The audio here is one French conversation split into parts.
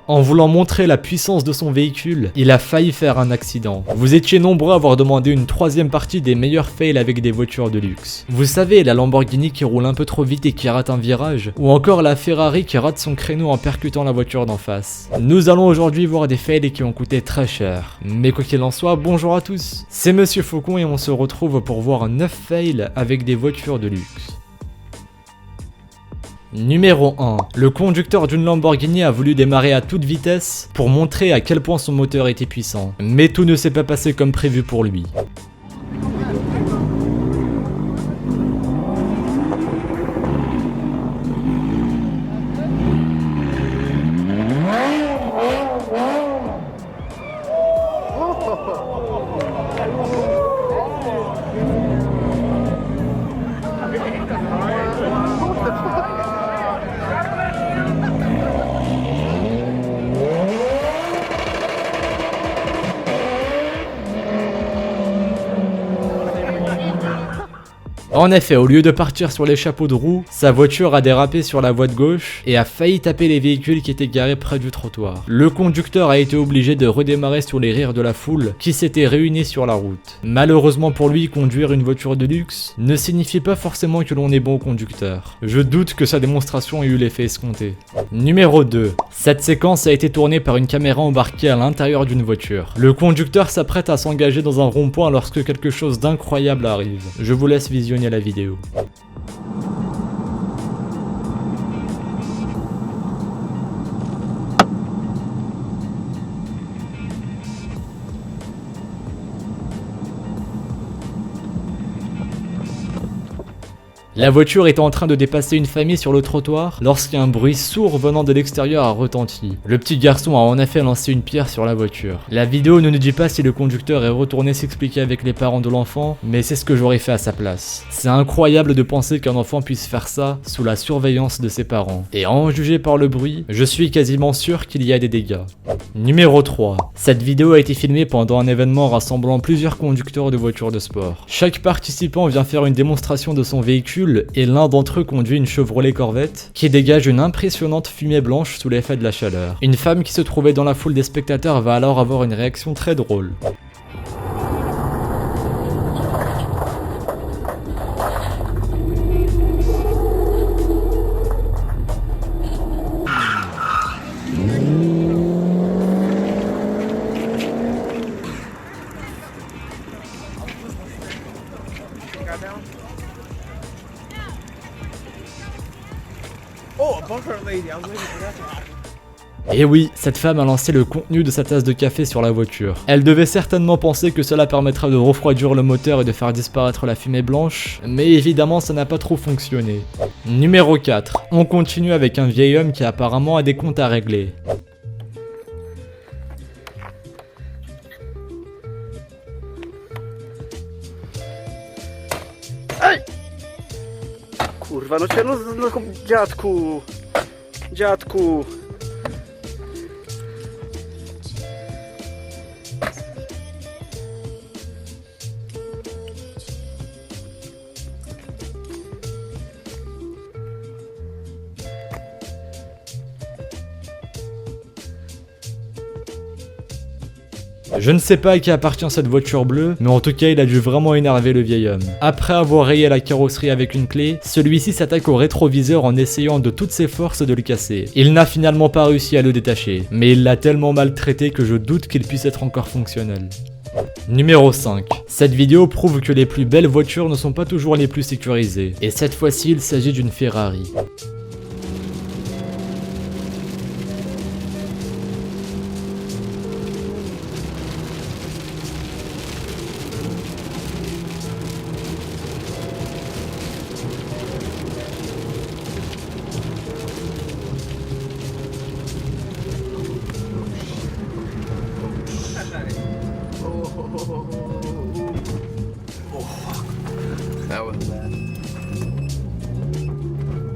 En voulant montrer la puissance de son véhicule, il a failli faire un accident. Vous étiez nombreux à avoir demandé une troisième partie des meilleurs fails avec des voitures de luxe. Vous savez, la Lamborghini qui roule un peu trop vite et qui rate un virage, ou encore la Ferrari qui rate son créneau en percutant la voiture d'en face. Nous allons aujourd'hui voir des fails qui ont coûté très cher. Mais quoi qu'il en soit, bonjour à tous. C'est Monsieur Faucon et on se retrouve pour voir 9 fails avec des voitures de luxe. Numéro 1. Le conducteur d'une Lamborghini a voulu démarrer à toute vitesse pour montrer à quel point son moteur était puissant. Mais tout ne s'est pas passé comme prévu pour lui. En effet, au lieu de partir sur les chapeaux de roue, sa voiture a dérapé sur la voie de gauche et a failli taper les véhicules qui étaient garés près du trottoir. Le conducteur a été obligé de redémarrer sur les rires de la foule qui s'était réunie sur la route. Malheureusement pour lui, conduire une voiture de luxe ne signifie pas forcément que l'on est bon conducteur. Je doute que sa démonstration ait eu l'effet escompté. Numéro 2. Cette séquence a été tournée par une caméra embarquée à l'intérieur d'une voiture. Le conducteur s'apprête à s'engager dans un rond-point lorsque quelque chose d'incroyable arrive. Je vous laisse visionner la vidéo. La voiture était en train de dépasser une famille sur le trottoir lorsqu'un bruit sourd venant de l'extérieur a retenti. Le petit garçon a en effet lancé une pierre sur la voiture. La vidéo ne nous dit pas si le conducteur est retourné s'expliquer avec les parents de l'enfant, mais c'est ce que j'aurais fait à sa place. C'est incroyable de penser qu'un enfant puisse faire ça sous la surveillance de ses parents. Et en juger par le bruit, je suis quasiment sûr qu'il y a des dégâts. Numéro 3. Cette vidéo a été filmée pendant un événement rassemblant plusieurs conducteurs de voitures de sport. Chaque participant vient faire une démonstration de son véhicule et l'un d'entre eux conduit une Chevrolet Corvette qui dégage une impressionnante fumée blanche sous l'effet de la chaleur. Une femme qui se trouvait dans la foule des spectateurs va alors avoir une réaction très drôle. Oh, a bunker lady. I was waiting for that to happen. Et oui, cette femme a lancé le contenu de sa tasse de café sur la voiture. Elle devait certainement penser que cela permettrait de refroidir le moteur et de faire disparaître la fumée blanche, mais évidemment ça n'a pas trop fonctionné. Numéro 4. On continue avec un vieil homme qui apparemment a des comptes à régler. Kurwa, dziadku. Dziadku. Je ne sais pas à qui appartient cette voiture bleue, mais en tout cas il a dû vraiment énerver le vieil homme. Après avoir rayé la carrosserie avec une clé, celui-ci s'attaque au rétroviseur en essayant de toutes ses forces de le casser. Il n'a finalement pas réussi à le détacher, mais il l'a tellement maltraité que je doute qu'il puisse être encore fonctionnel. Numéro 5. Cette vidéo prouve que les plus belles voitures ne sont pas toujours les plus sécurisées, et cette fois-ci il s'agit d'une Ferrari. That was bad.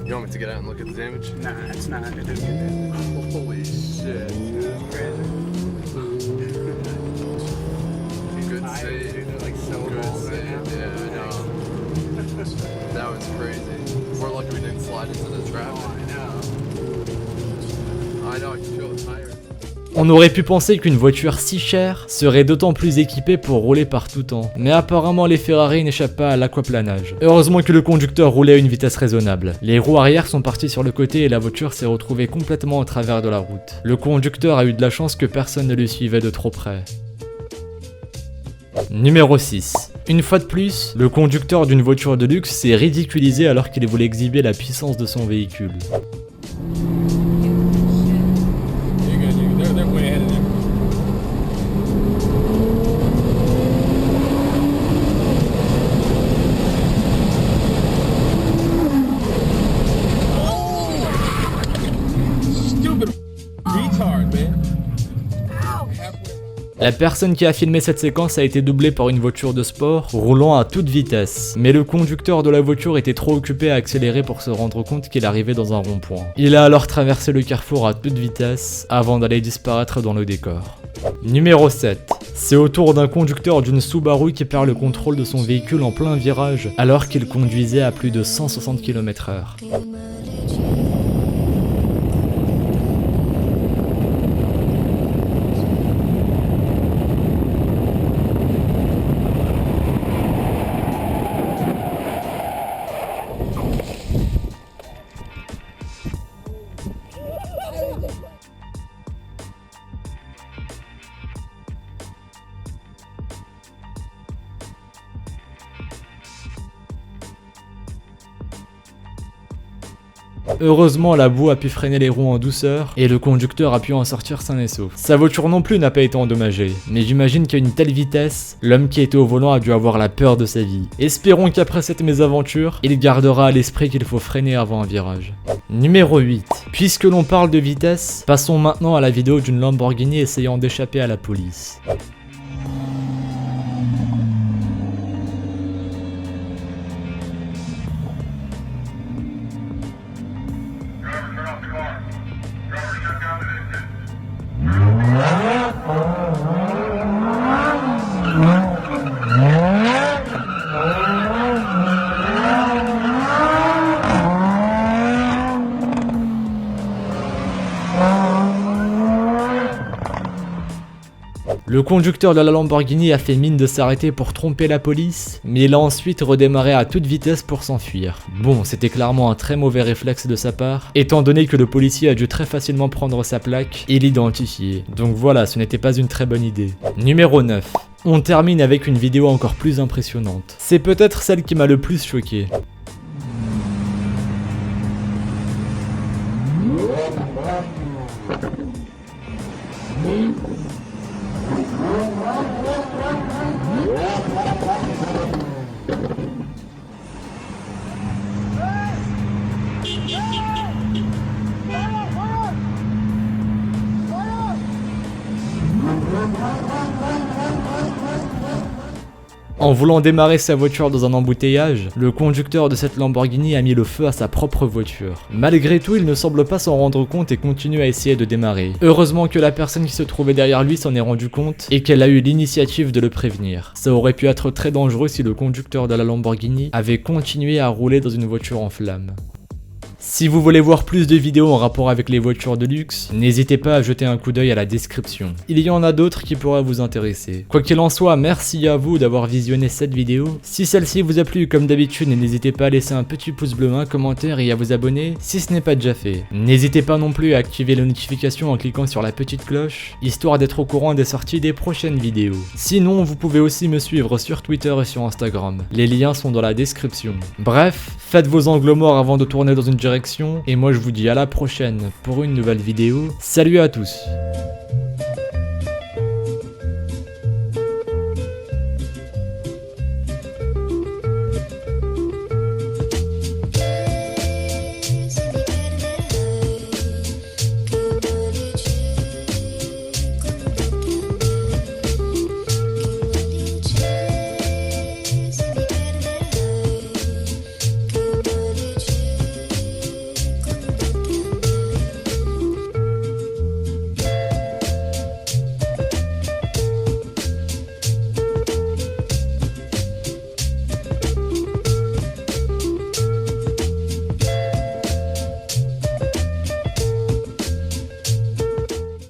You want me to get out and look at the damage? Nah, it's not. It didn't get that. Holy shit. Good save. Dude, they're like so Good old right save. now. Yeah, I know. That was crazy. We're lucky we didn't slide into the traffic. Oh, I know. I know, I can feel the tires. On aurait pu penser qu'une voiture si chère serait d'autant plus équipée pour rouler par tout temps, mais apparemment les Ferrari n'échappent pas à l'aquaplanage. Heureusement que le conducteur roulait à une vitesse raisonnable. Les roues arrière sont parties sur le côté et la voiture s'est retrouvée complètement au travers de la route. Le conducteur a eu de la chance que personne ne le suivait de trop près. Numéro 6. Une fois de plus, le conducteur d'une voiture de luxe s'est ridiculisé alors qu'il voulait exhiber la puissance de son véhicule. They're way ahead of them. Stupid retard, man. La personne qui a filmé cette séquence a été doublée par une voiture de sport roulant à toute vitesse, mais le conducteur de la voiture était trop occupé à accélérer pour se rendre compte qu'il arrivait dans un rond-point. Il a alors traversé le carrefour à toute vitesse avant d'aller disparaître dans le décor. Numéro 7. C'est au tour d'un conducteur d'une Subaru qui perd le contrôle de son véhicule en plein virage alors qu'il conduisait à plus de 160 km/h. Heureusement, la boue a pu freiner les roues en douceur et le conducteur a pu en sortir sain et sauf. Sa voiture non plus n'a pas été endommagée, mais j'imagine qu'à une telle vitesse, l'homme qui était au volant a dû avoir la peur de sa vie. Espérons qu'après cette mésaventure, il gardera à l'esprit qu'il faut freiner avant un virage. Numéro 8. Puisque l'on parle de vitesse, passons maintenant à la vidéo d'une Lamborghini essayant d'échapper à la police. Le conducteur de la Lamborghini a fait mine de s'arrêter pour tromper la police, mais il a ensuite redémarré à toute vitesse pour s'enfuir. Bon, c'était clairement un très mauvais réflexe de sa part, étant donné que le policier a dû très facilement prendre sa plaque et l'identifier. Donc voilà, ce n'était pas une très bonne idée. Numéro 9. On termine avec une vidéo encore plus impressionnante. C'est peut-être celle qui m'a le plus choqué. En voulant démarrer sa voiture dans un embouteillage, le conducteur de cette Lamborghini a mis le feu à sa propre voiture. Malgré tout, il ne semble pas s'en rendre compte et continue à essayer de démarrer. Heureusement que la personne qui se trouvait derrière lui s'en est rendu compte et qu'elle a eu l'initiative de le prévenir. Ça aurait pu être très dangereux si le conducteur de la Lamborghini avait continué à rouler dans une voiture en flammes. Si vous voulez voir plus de vidéos en rapport avec les voitures de luxe, n'hésitez pas à jeter un coup d'œil à la description. Il y en a d'autres qui pourraient vous intéresser. Quoi qu'il en soit, merci à vous d'avoir visionné cette vidéo. Si celle-ci vous a plu, comme d'habitude, n'hésitez pas à laisser un petit pouce bleu, un commentaire et à vous abonner si ce n'est pas déjà fait. N'hésitez pas non plus à activer les notifications en cliquant sur la petite cloche, histoire d'être au courant des sorties des prochaines vidéos. Sinon, vous pouvez aussi me suivre sur Twitter et sur Instagram. Les liens sont dans la description. Bref, faites vos angles morts avant de tourner dans une direction, et moi je vous dis à la prochaine pour une nouvelle vidéo. Salut à tous!